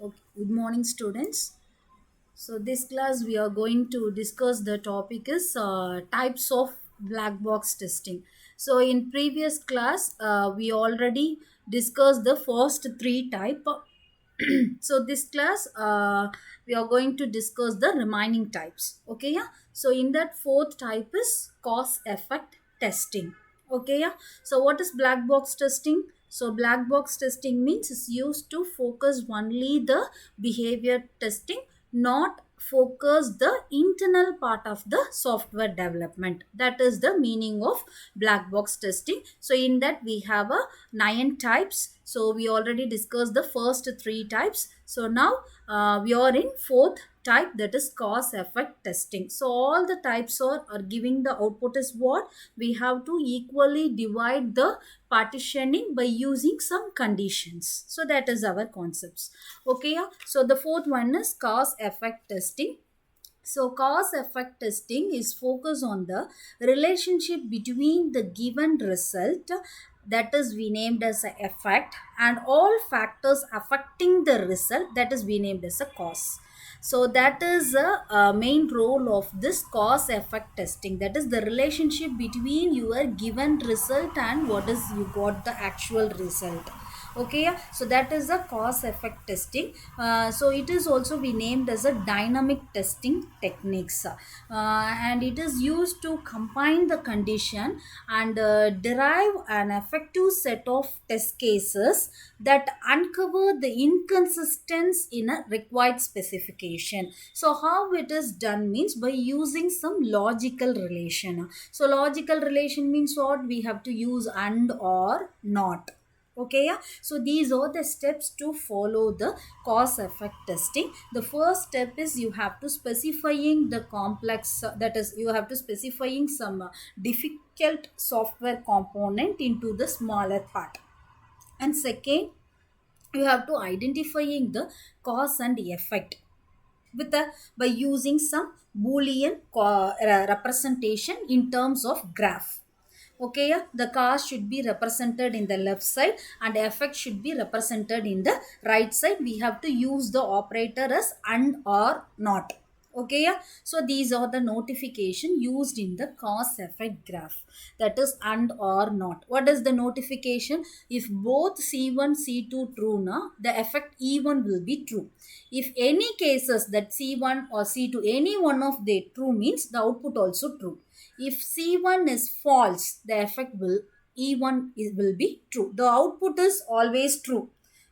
Okay. Good morning, students. So this class we are going to discuss the topic is types of black box testing. So in previous class we already discussed the first three type. So this class we are going to discuss the remaining types. Okay, yeah. So in that fourth type is cause effect testing. Okay, yeah. So what is black box testing? So black box testing means it's used to focus only the behavior testing, not focus the internal part of the software development. That is the meaning of black box testing. So in that we have a 9 types. So we already discussed the first three types. So now we are in fourth type, that is cause effect testing. So all the types are giving the output is what we have to equally divide the partitioning by using some conditions. So that is our concepts. Okay, yeah. So the fourth one is cause effect testing. So cause effect testing is focused on the relationship between the given result, that is we named as a effect, and all factors affecting the result, that is we named as a cause. So that is a main role of this cause effect testing, that is the relationship between your given result and what is you got the actual result. Okay, yeah. So that is a cause effect testing. So it is also be named as a dynamic testing techniques, and it is used to combine the condition and derive an effective set of test cases that uncover the inconsistency in a required specification. So how it is done means by using some logical relation. So logical relation means what we have to use and or not. Okay, yeah. So these are the steps to follow the cause effect testing. The first step is you have to specifying the complex, that is you have to specifying some difficult software component into the smaller part. And second, you have to identifying the cause and effect with a by using some boolean representation in terms of graph. Okay, yeah. The cause should be represented in the left side and effect should be represented in the right side. We have to use the operator as and or not. Okay, yeah. So these are the notification used in the cause effect graph, that is and or not. What is the notification? If both c1 c2 true na, the effect e1 will be true. If any cases that c1 or c2 any one of the true means the output also true. If c1 is false, the effect will e1 will be true. The output is always true.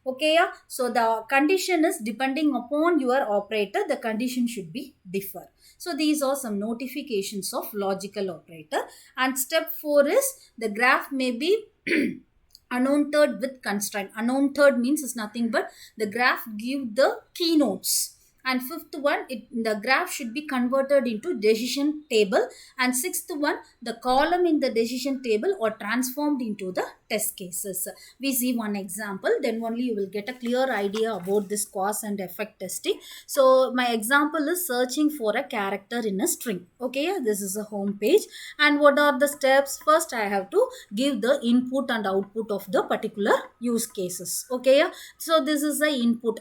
Okay, yeah. So the condition is depending upon your operator, the condition should be differ. So these are some notifications of logical operator. And step 4 is the graph may be annotated with constraint. Annotated means is nothing but the graph give the keynotes. And fifth one, the graph should be converted into decision table. And sixth one, the column in the decision table or transformed into the test cases. We see one example, then only you will get a clear idea about this cause and effect testing. So my example is searching for a character in a string. Okay, this is a home page. And what are the steps? First I have to give the input and output of the particular use cases. Okay, so this is the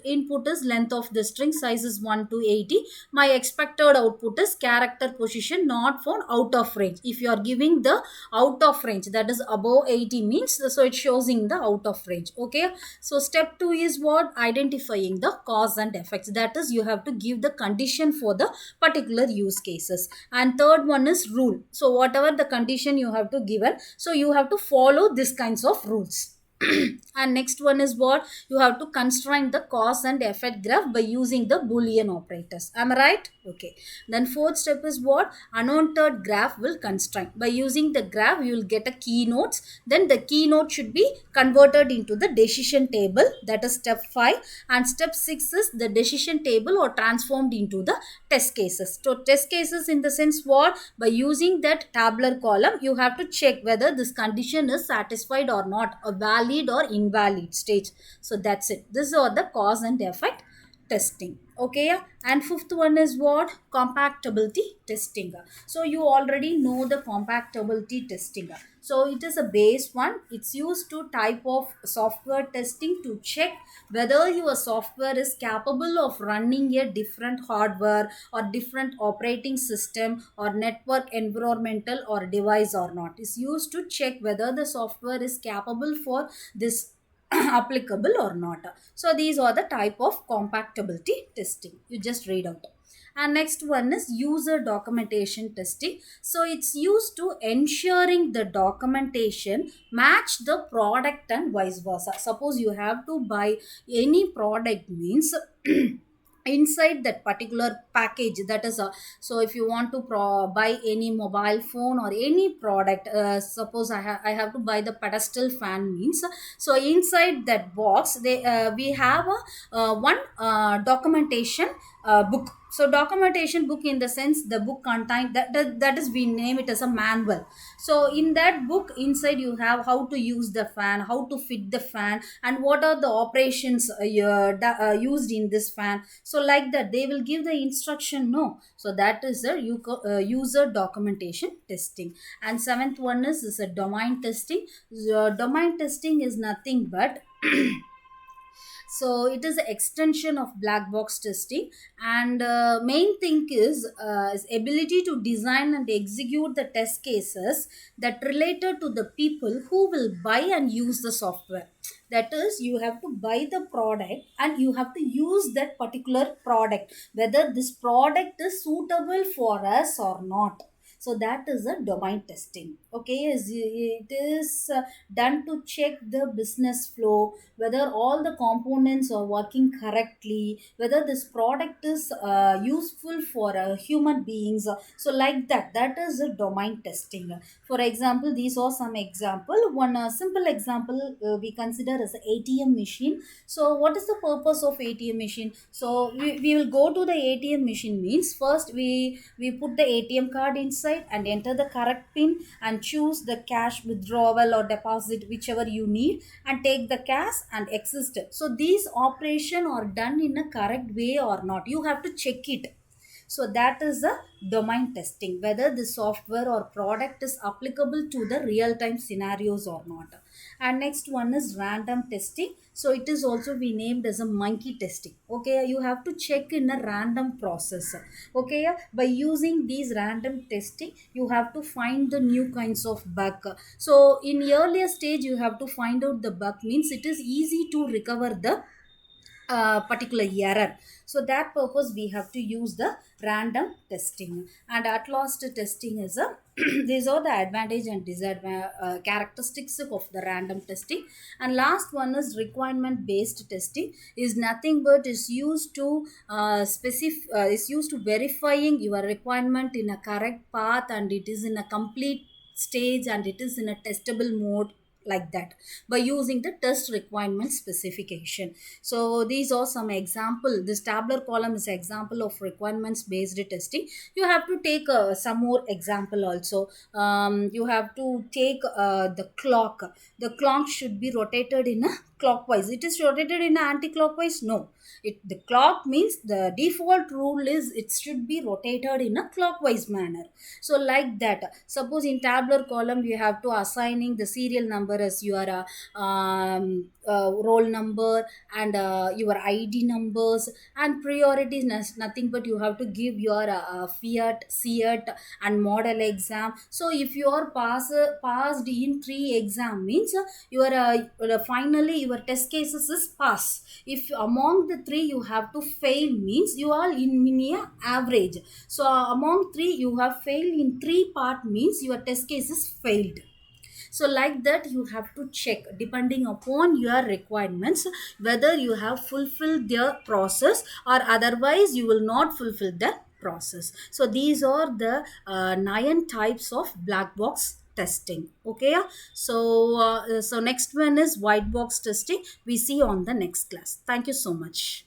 input is length of the string, size is 1 to 80. My expected output is character position not found out of range. If you are giving the out of range, that is above 80 means, so it shows in the out of range. Okay, so step 2 is what? Identifying the cause and effects, that is you have to give the condition for the particular use cases. And third one is rule. So whatever the condition you have to given, so you have to follow this kinds of rules. And next one is what? You have to constrain the cause and effect graph by using the boolean operators. Am I right? Okay. Then fourth step is what? Annotated graph will constrain. By using the graph, you will get a keynotes. Then the keynote should be converted into the decision table. That is step 5. And step 6 is the decision table or transformed into the test cases. So test cases in the sense what? By using that tabular column, you have to check whether this condition is satisfied or not, a valid or invalid stage. So that's it. These are the cause and effect testing. Okay, yeah. And fifth one is what? Compatibility testing. So you already know the compatibility testing. So it is a base one. It's used to type of software testing to check whether your software is capable of running a different hardware or different operating system or network environmental or device or not. It's used to check whether the software is capable for this applicable or not. So these are the type of compatibility testing. You just read out. And next one is user documentation testing. So it's used to ensuring the documentation match the product and vice versa. Suppose you have to buy any product means inside that particular package, that is a, so if you want to buy any mobile phone or any product, suppose I have to buy the pedestal fan means, so inside that box they we have a one documentation book. So documentation book in the sense the book contain that is we name it as a manual. So in that book inside you have how to use the fan, how to fit the fan, and what are the operations used in this fan. So like that they will give the instruction, no. So that is the user documentation testing. And seventh one is a domain testing. Domain testing is nothing but so it is an extension of black box testing. And main thing is ability to design and execute the test cases that related to the people who will buy and use the software. That is, you have to buy the product and you have to use that particular product, whether this product is suitable for us or not. So that is a domain testing. Okay, it is done to check the business flow, whether all the components are working correctly, whether this product is useful for human beings. So like that is a domain testing. For example, these are some example. One simple example we consider as a ATM machine. So what is the purpose of ATM machine? So we will go to the ATM machine means first we put the ATM card inside and enter the correct pin and choose the cash withdrawal or deposit whichever you need, and take the cash and exist. So these operation are done in a correct way or not, you have to check it. So that is the domain testing, whether the software or product is applicable to the real time scenarios or not. And next one is random testing. So it is also be named as a monkey testing. Okay, you have to check in a random process. Okay, by using these random testing you have to find the new kinds of bug. So in earlier stage you have to find out the bug means it is easy to recover the particular error. So that purpose we have to use the random testing. And at last testing is a these are the advantage and disadvantage characteristics of the random testing. And last one is requirement based testing. Is nothing but is used to is used to verifying your requirement in a correct path, and it is in a complete stage, and it is in a testable mode, like that, by using the test requirement specification. So these are some example. This tabular column is example of requirements based testing. You have to take some more example also. You have to take the clock. The clock should be rotated in a clockwise. It is rotated in a anti-clockwise, no. The clock means the default rule is it should be rotated in a clockwise manner. So like that, suppose in tabular column you have to assigning the serial number as your roll number, and your ID numbers, and priority is nothing but you have to give your fiat, CET and model exam. So if you are passed in 3 exam means your finally your test cases is pass. If among the 3 you have to fail means you are in a average. So among 3 you have failed in 3 part means your test case is failed. So like that you have to check depending upon your requirements whether you have fulfilled the process, or otherwise you will not fulfill the process. So these are the 9 types of black box testing. Okay, so next one is white box testing. We see on the next class. Thank you so much.